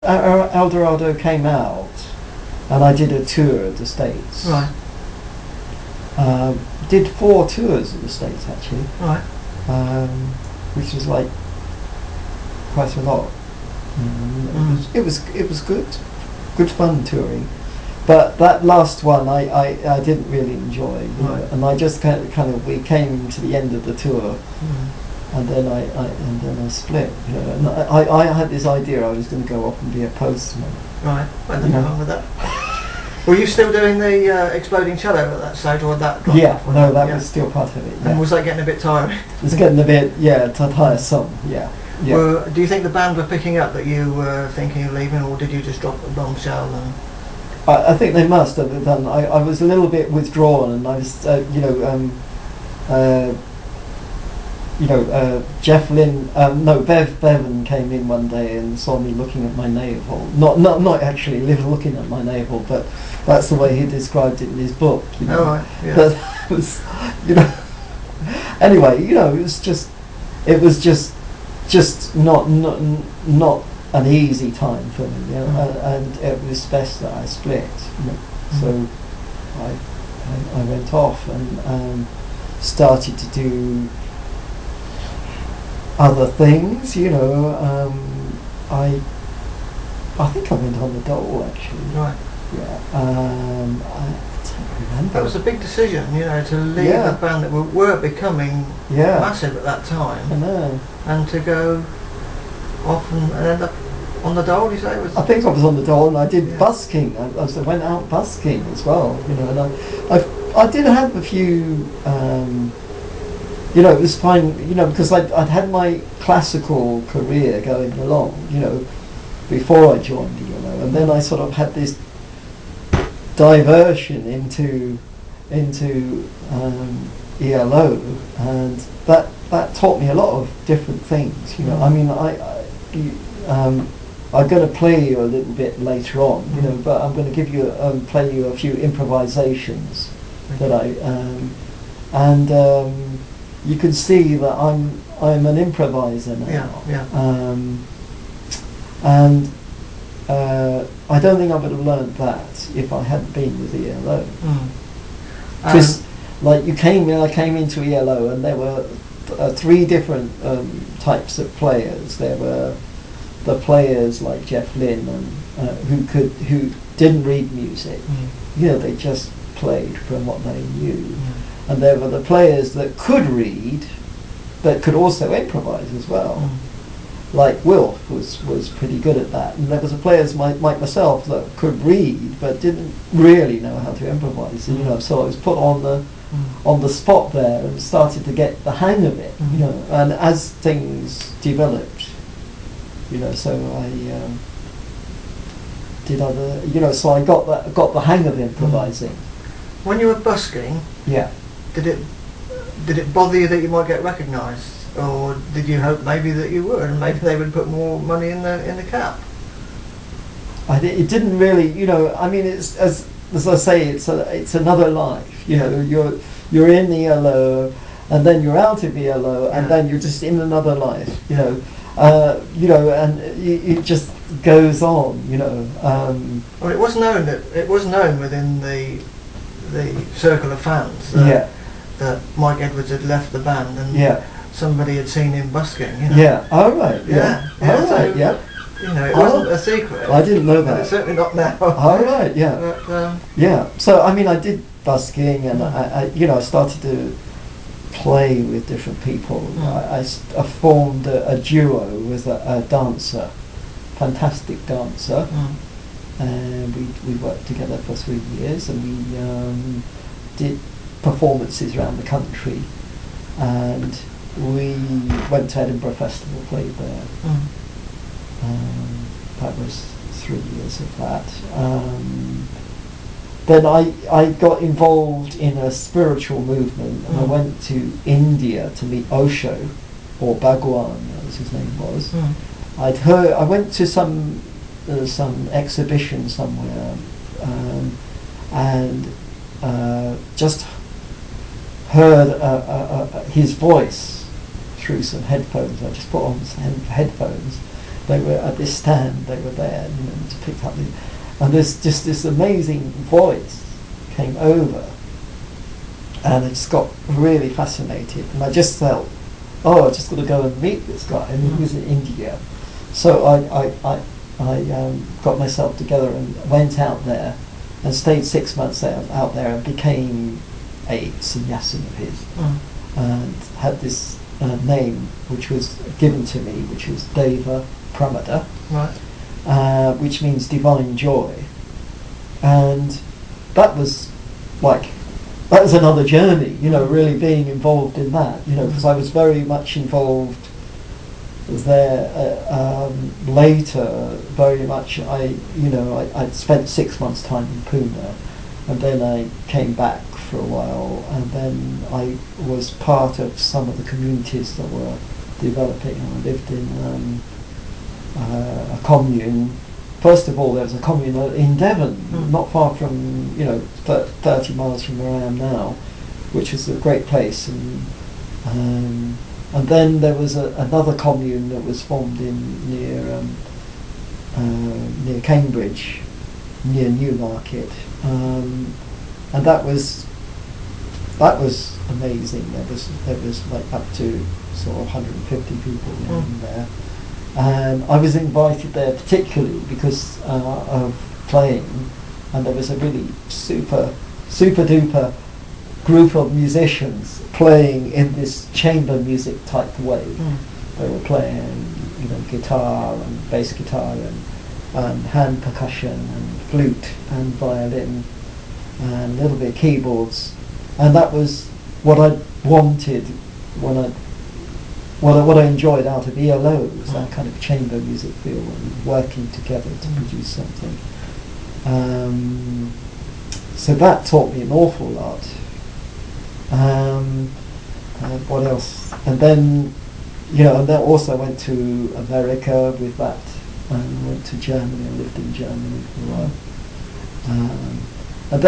Eldorado came out, and I did a tour of the States. Right. Did 4 tours of the States actually. Right. Which was like quite a lot. It was good fun touring. But that last one I didn't really enjoy, you know, and I just kind of we came to the end of the tour, and then I split. You know, and I had this idea I was going to go off and be a postman. Right, well, nothing wrong with that. Were you still doing the exploding cello at that stage, or that? Yeah, no, that was still part of it. Yeah. And was that getting a bit tiring? It was getting a bit, tiresome. Yeah. Yeah. Well, do you think the band were picking up that you were thinking of leaving, or did you just drop a bombshell? I think they must have done. I was a little bit withdrawn, and I was, Jeff Lynne, Bev Bevan came in one day and saw me looking at my navel. Not actually looking at my navel, but that's the way he described it in his book. You know? Oh, right, yeah. But it was, anyway, it was just not an easy time for me, you know, and it was best that I split. You know? So I went off and started to do other things, you know. I think I went on the dole actually. Right. Yeah. I don't remember. That was a big decision, you know, to leave a band that were becoming massive at that time. I know. And to go off and end up on the dole, you say? I think I was on the dole, and I did busking. I went out busking as well, you know. And I did have a few. You know, it was fine, you know, because I'd had my classical career going along, you know, before I joined the ELO, and then I sort of had this diversion into ELO, and that taught me a lot of different things, you know. I mean, I'm going to play you a little bit later on, you know, but I'm going to give you play you a few improvisations that you can see that I'm an improviser now. And I don't think I would have learned that if I hadn't been with ELO. Because I came into ELO, and there were 3 different types of players. There were the players like Jeff Lynne, and who didn't read music. You know, they just played from what they knew. And there were the players that could read, but could also improvise as well. Like Wilf was pretty good at that. And there was players like myself that could read, but didn't really know how to improvise. And, you know, so I was put on the spot there and started to get the hang of it. You know, and as things developed, you know, so I did other. You know, so I got the hang of improvising. When you were busking, did it bother you that you might get recognised, or did you hope maybe that you would, and maybe they would put more money in the cap? It didn't really, you know. I mean, it's as I say, it's another life. You know, you're in the ELO, and then you're out of ELO, and then you're just in another life. You know, and it just goes on. You know. Well, it was known within the circle of fans that Mike Edwards had left the band, and somebody had seen him busking. You know? Yeah. Oh right. Yeah. Yeah. So, you know, it wasn't a secret. I didn't know that. It's certainly not now. Oh right. Yeah. But, So I mean, I did busking, and I started to play with different people. I formed a duo with a dancer, fantastic dancer. And we worked together for 3 years, and we did performances around the country, and we went to Edinburgh Festival, played there. That was 3 years of that. Then I got involved in a spiritual movement, and I went to India to meet Osho, or Bhagwan, as his name was. I went to some exhibition somewhere, and just heard his voice through some headphones. I just put on some headphones, they were at this stand, they were there, you know, to pick up and there's just this amazing voice came over, and I just got really fascinated, and I just felt, oh, I just got to go and meet this guy, and he was in India. So I got myself together and went out there and stayed 6 months out there and became a sannyasin of his, and had this name which was given to me, which was Deva Pramada, right. Which means divine joy. And that was another journey, you know, really being involved in that, you know, because I was very much involved there later. Very much, I'd spent 6 months' time in Pune, and then I came back for a while, and then I was part of some of the communities that were developing. I lived in a commune. First of all, there was a commune in Devon, not far from, 30 miles from where I am now, which was a great place. And then there was another commune that was formed near Cambridge, near Newmarket, and that was amazing. There was like up to sort of 150 people in there. And I was invited there particularly because of playing, and there was a really super duper group of musicians playing in this chamber music type way. They were playing, guitar and bass guitar and hand percussion and flute and violin and a little bit of keyboards, and that was what I wanted what I enjoyed out of ELO was that kind of chamber music feel and working together to produce something. So that taught me an awful lot. What else? And then, and then also went to America with that, and went to Germany. I lived in Germany for a while. And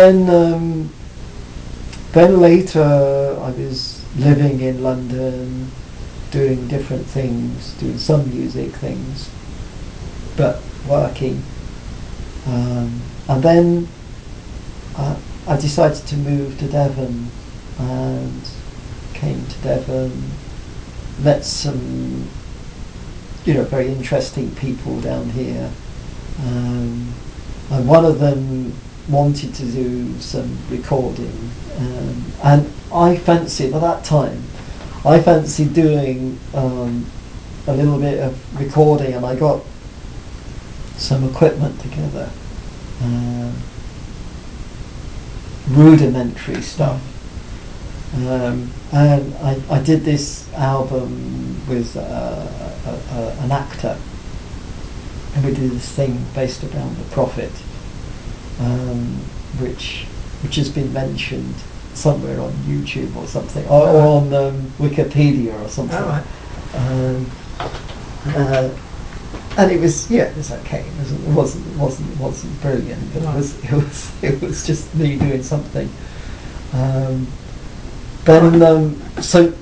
then later I was living in London, doing different things, doing some music things, but working. And then I decided to move to Devon, and came to Devon, met some, very interesting people down here, and one of them wanted to do some recording, and I fancied, at that time, doing a little bit of recording, and I got some equipment together, rudimentary stuff, and I did this album with an actor, and we did this thing based around the Prophet, which has been mentioned somewhere on YouTube or something, or on Wikipedia or something. And it was okay. It wasn't brilliant, but it was just me doing something. So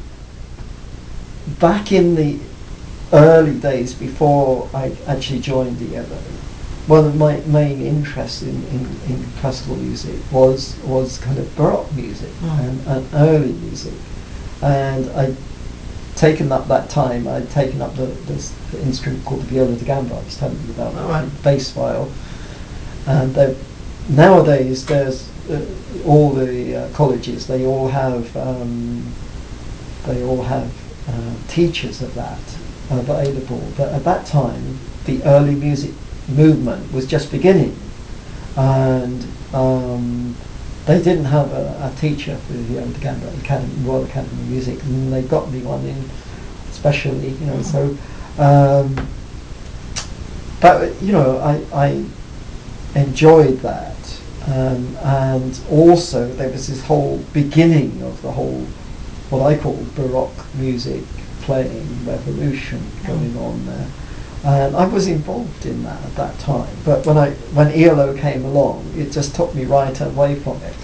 back in the early days before I actually joined the ELO, one of my main interests in classical music was kind of Baroque music and early music, and I'd taken up that time. I'd taken up this instrument called the viola da gamba. I was telling you about the bass viol, and nowadays there's all the colleges. They all have teachers of that available. But at that time, the early music movement was just beginning, and they didn't have a teacher for the viola da gamba, Royal Academy of Music, and they got me one in specially, so but I enjoyed that, and also there was this whole beginning of the whole what I call Baroque music playing revolution going on there. And I was involved in that at that time, but when ELO came along, it just took me right away from it.